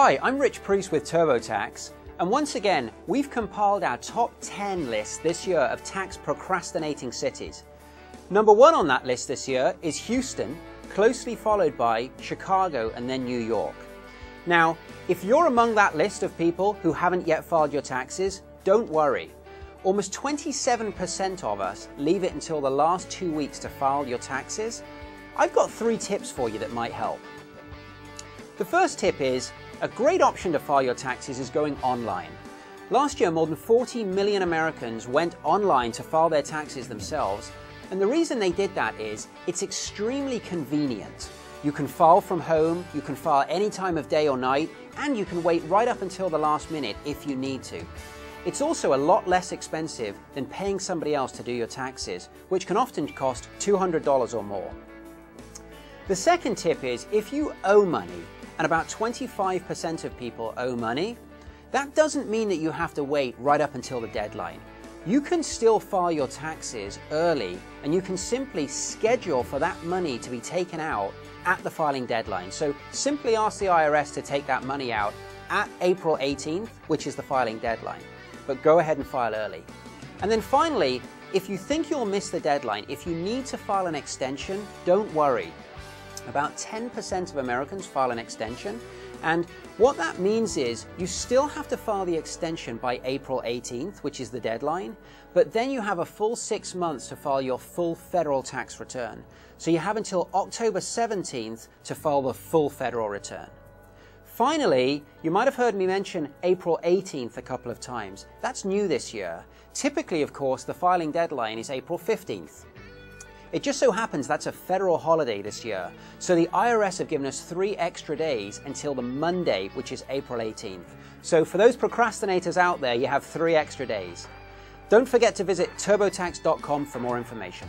Hi, I'm Rich Priest with TurboTax, and once again, we've compiled our top 10 list this year of tax procrastinating cities. Number 1 on that list this year is Houston, closely followed by Chicago and then New York. Now, if you're among that list of people who haven't yet filed your taxes, don't worry. Almost 27% of us leave it until the last 2 weeks to file your taxes. I've got 3 tips for you that might help. The first tip is, a great option to file your taxes is going online. Last year, more than 40 million Americans went online to file their taxes themselves, and the reason they did that is it's extremely convenient. You can file from home, you can file any time of day or night, and you can wait right up until the last minute if you need to. It's also a lot less expensive than paying somebody else to do your taxes, which can often cost $200 or more. The second tip is, if you owe money, and about 25% of people owe money, that doesn't mean that you have to wait right up until the deadline. You can still file your taxes early, and you can simply schedule for that money to be taken out at the filing deadline. So simply ask the IRS to take that money out at April 18th, which is the filing deadline. But go ahead and file early. And then finally, if you think you'll miss the deadline, if you need to file an extension, don't worry. About 10% of Americans file an extension, and what that means is you still have to file the extension by April 18th, which is the deadline, but then you have a full 6 months to file your full federal tax return. So you have until October 17th to file the full federal return. Finally, you might have heard me mention April 18th a couple of times. That's new this year. Typically, of course, the filing deadline is April 15th. It just so happens that's a federal holiday this year, so the IRS have given us 3 extra days until the Monday, which is April 18th. So for those procrastinators out there, you have 3 extra days. Don't forget to visit TurboTax.com for more information.